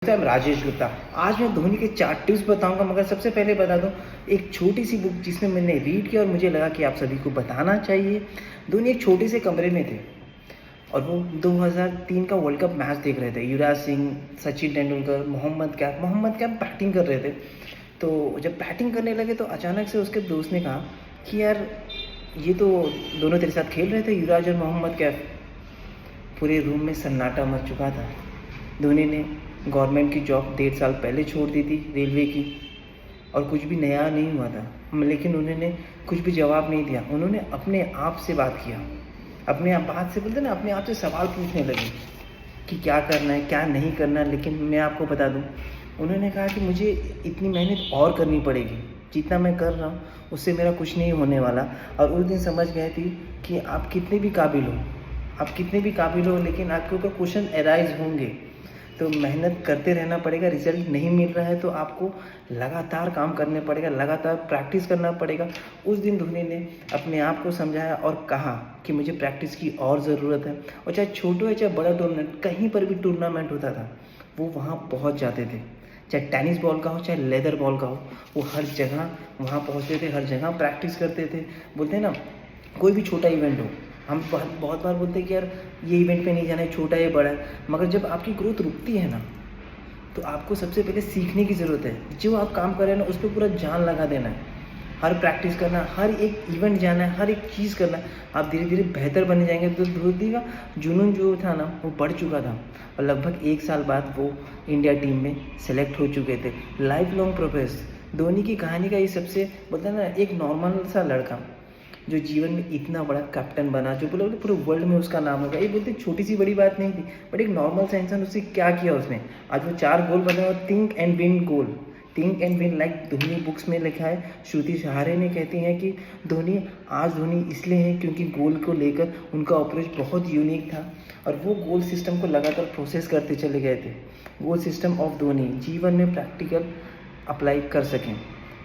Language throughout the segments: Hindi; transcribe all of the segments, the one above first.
गुप्ता, राजेश गुप्ता। आज मैं धोनी के 4 टिप्स बताऊँगा, मगर सबसे पहले बता दूँ एक छोटी-सी बुक जिसमें मैंने रीड किया और मुझे लगा कि आप सभी को बताना चाहिए। धोनी एक छोटे से कमरे में थे और वो 2003 का वर्ल्ड कप मैच देख रहे थे। युवराज सिंह, सचिन तेंदुलकर, मोहम्मद कैफ बैटिंग कर रहे थे। तो जब बैटिंग करने लगे तो अचानक से उसके दोस्त ने कहा कि यार ये तो दोनों तेरे साथ खेल रहे थे, युवराज और मोहम्मद कैफ। पूरे रूम में सन्नाटा मच चुका था। धोनी ने गवर्नमेंट की जॉब 1.5 साल पहले छोड़ दी थी, रेलवे की, और कुछ भी नया नहीं हुआ था, लेकिन उन्होंने कुछ भी जवाब नहीं दिया। उन्होंने अपने आप से बात किया, अपने आप बात से बोलते ना, अपने आप से सवाल पूछने लगे कि क्या करना है, क्या नहीं करना है। लेकिन मैं आपको बता दूं, उन्होंने कहा कि मुझे इतनी मेहनत और करनी पड़ेगी, जितना मैं कर रहा हूँ उससे मेरा कुछ नहीं होने वाला। और उस दिन समझ गए थे कि आप कितने भी काबिल हो, लेकिन आपके ऊपर क्वेश्चन अराइज होंगे, तो मेहनत करते रहना पड़ेगा। रिजल्ट नहीं मिल रहा है तो आपको लगातार काम करने पड़ेगा, लगातार प्रैक्टिस करना पड़ेगा। उस दिन धोनी ने अपने आप को समझाया और कहा कि मुझे प्रैक्टिस की और ज़रूरत है। और चाहे छोटा हो चाहे बड़ा टूर्नामेंट, कहीं पर भी टूर्नामेंट होता था वो वहाँ पहुँच जाते थे। चाहे टेनिस बॉल का हो चाहे लेदर बॉल का हो, वो हर जगह वहाँ पहुँचते थे, हर जगह प्रैक्टिस करते थे। बोलते हैं ना, कोई भी छोटा इवेंट हो, हम बहुत बार बोलते हैं कि यार ये इवेंट पे नहीं जाना है, छोटा है बड़ा है, मगर जब आपकी ग्रोथ रुकती है ना, तो आपको सबसे पहले सीखने की ज़रूरत है। जो आप काम कर रहे हैं ना, उस पर पूरा जान लगा देना है, हर प्रैक्टिस करना, हर एक इवेंट जाना है, हर एक चीज़ करना है। आप धीरे धीरे बेहतर बने जाएंगे। तो धोनी का जुनून जो था ना, वो बढ़ चुका था और लगभग 1 साल बाद वो इंडिया टीम में सेलेक्ट हो चुके थे। लाइफ लॉन्ग प्रोग्रेस, धोनी की कहानी का ये सबसे बोलते हैं ना, एक नॉर्मल सा लड़का जो जीवन में इतना बड़ा कैप्टन बना, जो बोले पूरे वर्ल्ड में उसका नाम होगा। ये बोलते छोटी सी बड़ी बात नहीं थी, बट एक नॉर्मल सा इंसान, उससे क्या किया उसने। आज वो 4 गोल बने और think and win goal, think and win like Dhoni books में लिखा है। श्रुति सहारे ने कहती हैं कि धोनी इसलिए है क्योंकि गोल को लेकर उनका अप्रोच बहुत यूनिक था और वो गोल सिस्टम को लगातार प्रोसेस करते चले गए थे। गोल सिस्टम ऑफ धोनी जीवन में प्रैक्टिकल अप्लाई कर सकें।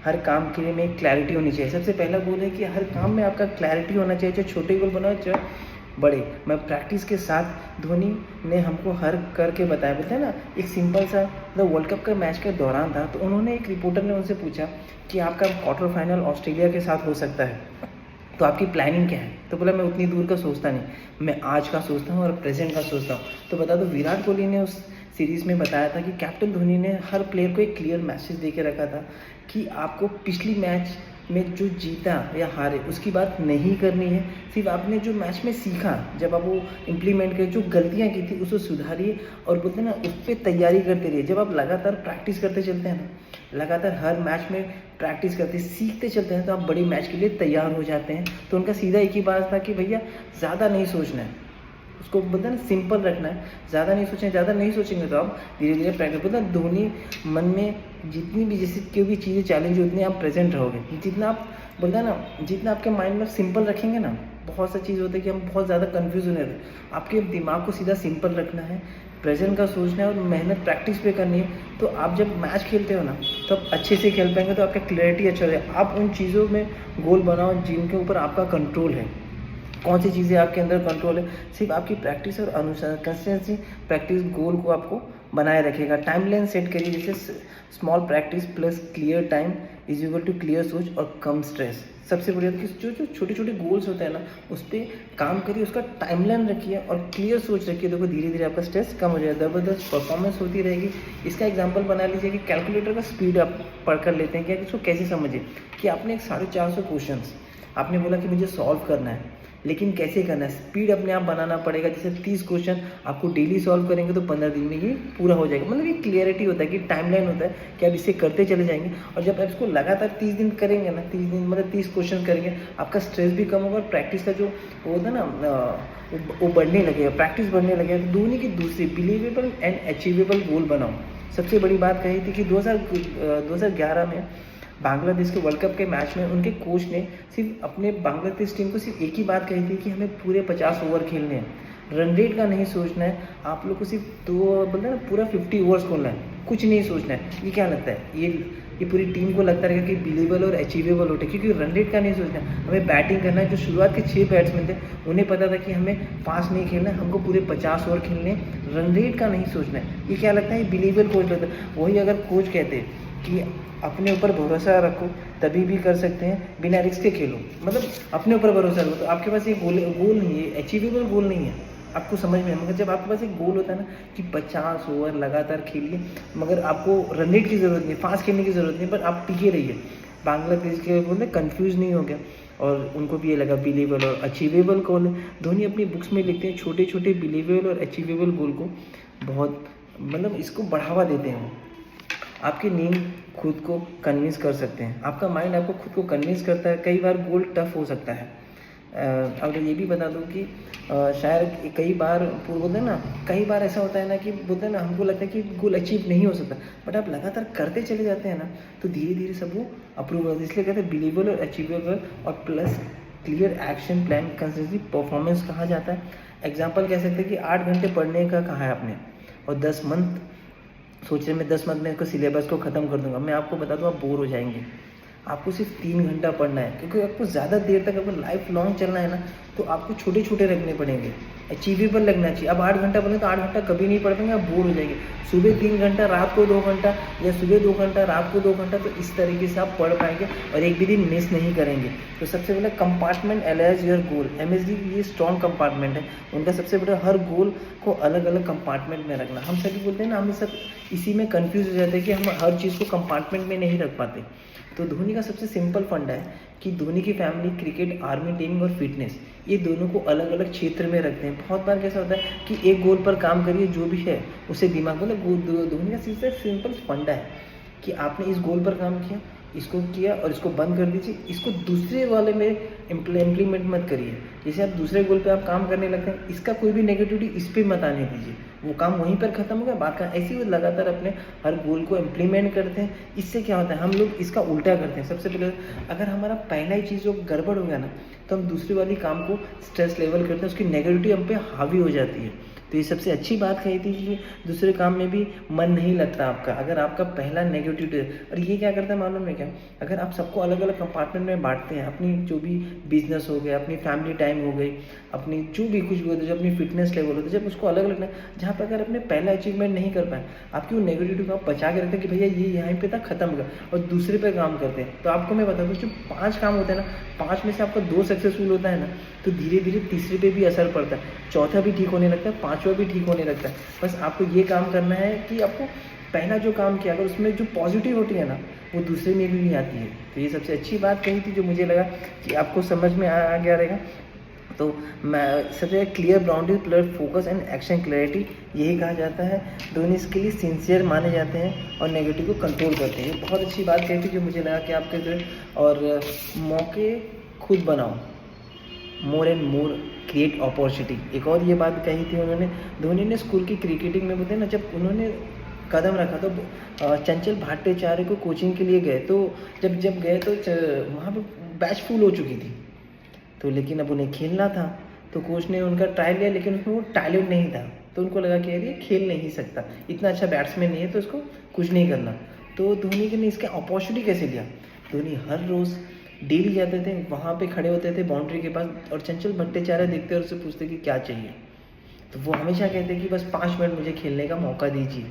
हर काम के लिए में एक क्लैरिटी होनी चाहिए। सबसे पहला गोल है कि हर काम में आपका क्लैरिटी होना चाहिए, चाहे छोटे गोल बनाओ चाहे बड़े। मैं प्रैक्टिस के साथ धोनी ने हमको हर करके बताया ना, एक सिंपल सा वर्ल्ड कप का मैच के दौरान था, तो उन्होंने, एक रिपोर्टर ने उनसे पूछा कि आपका क्वार्टर फाइनल ऑस्ट्रेलिया के साथ हो सकता है, तो आपकी प्लानिंग क्या है। तो बोला मैं उतनी दूर का सोचता नहीं, मैं आज का सोचता हूँ और प्रेजेंट का सोचता हूँ। तो बता दो, विराट कोहली ने उस सीरीज़ में बताया था कि कैप्टन धोनी ने हर प्लेयर को एक क्लियर मैसेज दे के रखा था कि आपको पिछली मैच में जो जीता या हारे उसकी बात नहीं करनी है। सिर्फ आपने जो मैच में सीखा, जब आप वो इम्प्लीमेंट कर, जो गलतियां की थी उसे सुधारिए और बोलते हैं ना, उस पर तैयारी करते रहिए। जब आप लगातार प्रैक्टिस करते चलते हैं ना, लगातार हर मैच में प्रैक्टिस करते सीखते चलते हैं, तो आप बड़ी मैच के लिए तैयार हो जाते हैं। तो उनका सीधा एक ही बात था कि भैया ज़्यादा नहीं सोचना है, उसको बोलते हैं ना, सिंपल रखना है। ज़्यादा नहीं सोचेंगे तो आप धीरे धीरे प्रैक्टिस। बोलते हैं धोनी मन में जितनी भी, जैसे कोई भी चीज़ें चैलेंज उतनी आप प्रेजेंट रहोगे। जितना आप बोलते हैं ना, जितना आपके माइंड में सिंपल रखेंगे ना, बहुत सा चीज़ होता है कि हम बहुत ज़्यादा कन्फ्यूज होने लगते हैं। आपके दिमाग को सीधा सिंपल रखना है, प्रेजेंट का सोचना है और मेहनत प्रैक्टिस पे करनी है। तो आप जब मैच खेलते हो ना, तो आप अच्छे से खेल पाएंगे, तो आपका क्लैरिटी अच्छा रहेगा। आप उन चीज़ों में गोल बनाओ जिनके ऊपर आपका कंट्रोल है। कौन सी चीज़ें आपके अंदर कंट्रोल है, सिर्फ आपकी प्रैक्टिस और अनुसार कंसिस्टेंसी। प्रैक्टिस गोल को आपको बनाए रखेगा। टाइमलाइन सेट करिए, जैसे small practice plus clear time is equal to clear सोच और कम स्ट्रेस। सबसे बढ़िया कि जो छोटे छोटे गोल्स होते हैं ना, उस पर काम करिए, उसका टाइमलाइन रखिए और क्लियर सोच रखिए। देखो धीरे धीरे आपका स्ट्रेस कम हो जाएगा, ज़बरदस्त परफॉर्मेंस होती रहेगी। इसका एग्जांपल बना लीजिए कि कैलकुलेटर का स्पीड आप पढ़ कर लेते हैं क्या, इसको कैसे समझिए कि आपने एक 450 क्वेश्चन आपने बोला कि मुझे सॉल्व करना है, लेकिन कैसे करना है, स्पीड अपने आप बनाना पड़ेगा। जैसे 30 क्वेश्चन आपको डेली सॉल्व करेंगे तो 15 दिन में ये पूरा हो जाएगा। मतलब ये क्लियरिटी होता है कि टाइमलाइन होता है कि आप इसे करते चले जाएंगे। और जब आप इसको लगातार 30 दिन करेंगे ना, 30 दिन मतलब 30 क्वेश्चन करेंगे, आपका स्ट्रेस भी कम होगा और प्रैक्टिस का जो होता है ना, वो बढ़ने लगेगा, प्रैक्टिस बढ़ने लगेगा। तो धोनी की दूसरी, बिलीवेबल एंड अचीवेबल गोल बनाओ। सबसे बड़ी बात कही थी कि 2011 में बांग्लादेश के वर्ल्ड कप के मैच में उनके कोच ने सिर्फ अपने बांग्लादेश टीम को सिर्फ एक ही बात कही थी कि हमें पूरे 50 ओवर खेलने हैं, रन रेट का नहीं सोचना है। आप लोग को सिर्फ बोलते हैं ना, पूरा 50 ओवर्स खोलना है। कुछ नहीं सोचना है। ये क्या लगता है, ये पूरी टीम को लगता रहेगा कि बिलीवेबल और अचीवेबल होता है, क्योंकि रन रेट का नहीं सोचना है, हमें बैटिंग करना है। जो शुरुआत के 6 बैट्समैन थे उन्हें पता था कि हमें फास्ट नहीं खेलना है, हमको पूरे 50 ओवर खेलने हैं, रन रेट का नहीं सोचना है। ये क्या लगता है, ये बिलीवेबल कोच लगता है। वही अगर कोच कहते हैं कि अपने ऊपर भरोसा रखो तभी भी कर सकते हैं, बिना रिस्क के खेलो, मतलब अपने ऊपर भरोसा रखो। तो आपके पास ये गोल नहीं है, अचीवेबल गोल नहीं है, आपको समझ में है। मगर जब आपके पास एक गोल होता है ना कि 50 ओवर लगातार खेलिए, मगर आपको रन रेट की ज़रूरत नहीं, फास्ट खेलने की ज़रूरत नहीं, पर आप टिके रहिए। बांग्लादेश के बोलते कंफ्यूज नहीं हो गया और उनको भी ये लगा बिलीवेबल और अचीवेबल गोल है। धोनी अपनी बुक्स में लिखते हैं छोटे छोटे बिलीवेबल और अचीवेबल गोल को बहुत, मतलब इसको बढ़ावा देते हैं वो। आपकी नींद खुद को कन्विंस कर सकते हैं, आपका माइंड आपको खुद को कन्विंस करता है। कई बार गोल टफ हो सकता है। अब ये भी बता दूं कि शायद कई बार बोलते हैं ना, कई बार ऐसा होता है ना कि बोलते हैं ना, हमको लगता है कि गोल अचीव नहीं हो सकता, बट आप लगातार करते चले जाते हैं ना तो धीरे धीरे सब वो अप्रूव होता है। इसलिए कहते हैं बिलीवेबल और अचीवेबल और plus clear action plan consistency performance कहा जाता है। एग्जाम्पल कह सकते हैं कि 8 घंटे पढ़ने का कहा है आपने और 10 मंथ सोच रहे मैं 10 मंथ में इसको सिलेबस को ख़त्म कर दूंगा। मैं आपको बता दूं आप बोर हो जाएंगे। आपको सिर्फ 3 घंटा पढ़ना है, क्योंकि आपको ज़्यादा देर तक अगर लाइफ लॉन्ग चलना है ना तो आपको छोटे छोटे रखने पड़ेंगे, अचीवेबल लगना चाहिए। अब 8 घंटा पढ़ें तो 8 घंटा कभी नहीं पढ़ पाएंगे, आप बोर हो जाएंगे। सुबह 3 घंटा, रात को 2 घंटा, या सुबह 2 घंटा, रात को 2 घंटा, तो इस तरीके से आप पढ़ पाएंगे और एक भी दिन मिस नहीं करेंगे। तो सबसे पहले compartment allies your goal. MSD ये स्ट्रॉन्ग कंपार्टमेंट है उनका। सबसे बड़ा हर गोल को अलग अलग कंपार्टमेंट में रखना। हम सभी बोलते हैं ना, हम सब इसी में कंफ्यूज हो जाते हैं कि हम हर चीज़ को कंपार्टमेंट में नहीं रख पाते। तो धोनी का सबसे सिंपल फंडा है कि धोनी की फैमिली क्रिकेट, आर्मी ट्रेनिंग और फिटनेस, ये दोनों को अलग अलग क्षेत्र में रखते हैं। बहुत बार कैसा होता है कि एक गोल पर काम करिए, जो भी है उसे दिमाग में धोनी का सबसे सिंपल फंडा है कि आपने इस गोल पर काम किया, इसको किया और इसको बंद कर दीजिए, इसको दूसरे वाले में इम्प्लीमेंट मत करिए। जैसे आप दूसरे गोल पे आप काम करने लगते हैं, इसका कोई भी नेगेटिविटी इस पर मत आने दीजिए, वो काम वहीं पर खत्म हो गया, बात का। ऐसे ही वो लगातार अपने हर गोल को इम्प्लीमेंट करते हैं। इससे क्या होता है, हम लोग इसका उल्टा करते हैं। सबसे पहले अगर हमारा पहला ही चीज़ जो गड़बड़ हो गया ना, तो हम दूसरे वाली काम को स्ट्रेस लेवल करते हैं, उसकी नेगेटिविटी हम पे हावी हो जाती है। तो ये सबसे अच्छी बात कही थी कि दूसरे काम में भी मन नहीं लगता आपका, अगर आपका पहला नेगेटिव है। और ये क्या करता है मालूम है क्या, अगर आप सबको अलग अलग कंपार्टमेंट में बांटते हैं, अपनी जो भी बिजनेस हो गया, अपनी फैमिली टाइम हो गई, अपनी जो भी कुछ भी होता है, जो अपनी फिटनेस लेवल होता है, जब उसको अलग अलग, जहाँ पर अगर अपने पहला अचीवमेंट नहीं कर पाए, आपकी वो नेगेटिविटी को आप बचा के रखते हैं कि भैया ये यहाँ पे था, खत्म हो गया, और दूसरे पे काम करते हैं। तो आपको मैं बता दूँ, जो 5 काम होते हैं ना, 5 में से आपका 2 सक्सेसफुल होता है ना, तो धीरे धीरे तीसरे पे भी असर पड़ता है, चौथा भी ठीक होने लगता है, 5वां भी ठीक होने लगता है। बस आपको ये काम करना है कि आपको पहला जो काम किया, अगर उसमें जो पॉजिटिविटी है ना, वो दूसरे में भी नहीं आती है। तो ये सबसे अच्छी बात कही थी, जो मुझे लगा कि आपको समझ में आ गया रहेगा। तो मैं सबसे clear boundary plus focus and action clarity, यही कहा जाता है। दोनों इसके लिए सिंसियर माने जाते हैं और नेगेटिव को कंट्रोल करते हैं। बहुत अच्छी बात कही थी, जो मुझे लगा कि आपके जो, और मौके खुद बनाओ, more and more create opportunity. एक और ये बात कही थी उन्होंने, धोनी ने स्कूल की क्रिकेटिंग में, बोलते हैं ना, जब उन्होंने कदम रखा तो चंचल भट्टाचार्य को कोचिंग के लिए गए, तो जब गए तो वहाँ पे बैच फुल हो चुकी थी। तो लेकिन अब उन्हें खेलना था, तो कोच ने उनका ट्रायल लिया, लेकिन उसमें वो टैलेंट नहीं था। तो उनको लगा कि यार ये खेल नहीं सकता, इतना अच्छा बैट्समैन नहीं है, तो उसको कुछ नहीं करना। तो धोनी ने इसका अपॉर्चुनिटी कैसे लिया, धोनी हर रोज़ डेली जाते थे, वहाँ पे खड़े होते थे बाउंड्री के पास, और चंचल भट्टाचार्य देखते और उससे पूछते कि क्या चाहिए। तो वो हमेशा कहते कि बस 5 मिनट मुझे खेलने का मौका दीजिए।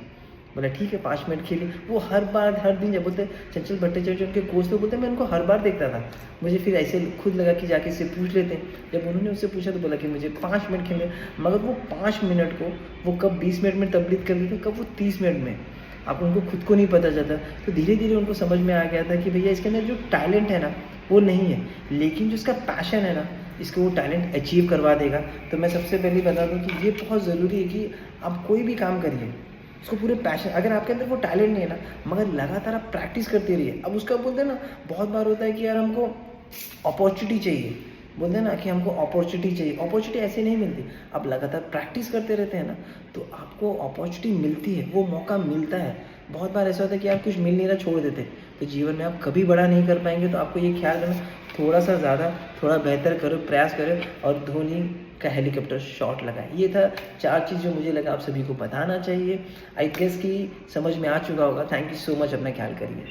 बोला ठीक है, 5 मिनट खेलिए। वो हर बार, हर दिन, जब बोलते चंचल भट्टाचार्य जो उनके कोच थे, बोलते मैं उनको हर बार देखता था। मुझे फिर ऐसे खुद लगा कि जाके इससे पूछ लेते हैं। जब उन्होंने उससे पूछा तो बोला कि मुझे 5 मिनट खेलने, मगर वो 5 मिनट को वो कब 20 मिनट में तब्दील कर देते, कब वो 30 मिनट में, आप उनको खुद को नहीं पता चलता। तो धीरे धीरे उनको समझ में आ गया था कि भैया इसके अंदर जो टैलेंट है ना, वो नहीं है, लेकिन जो इसका पैशन है ना, इसको वो टैलेंट अचीव करवा देगा। तो मैं सबसे पहले बता दूं कि ये बहुत ज़रूरी है कि आप कोई भी काम करिए, उसको पूरे पैशन, अगर आपके अंदर वो टैलेंट नहीं है ना, मगर लगातार आप प्रैक्टिस करते रहिए। अब उसका बोलते हैं ना, बहुत बार होता है कि यार हमको अपॉर्चुनिटी चाहिए, बोलते हैं ना कि हमको अपॉर्चुनिटी चाहिए, अपॉर्चुनिटी ऐसे नहीं मिलती। आप लगातार प्रैक्टिस करते रहते हैं ना, तो आपको अपॉर्चुनिटी मिलती है, वो मौका मिलता है। बहुत बार ऐसा होता है कि आप कुछ मिल नहीं रहा, छोड़ देते, तो जीवन में आप कभी बड़ा नहीं कर पाएँगे। तो आपको ये ख्याल रखना, थोड़ा-सा ज़्यादा, थोड़ा बेहतर करो, प्रयास करें और धोनी का हेलीकॉप्टर शॉट लगाएँ। ये था 4 चीज़ जो मुझे लगा आप सभी को बताना चाहिए। आई गेस कि समझ में आ चुका होगा। थैंक यू सो मच, अपना ख्याल करिए।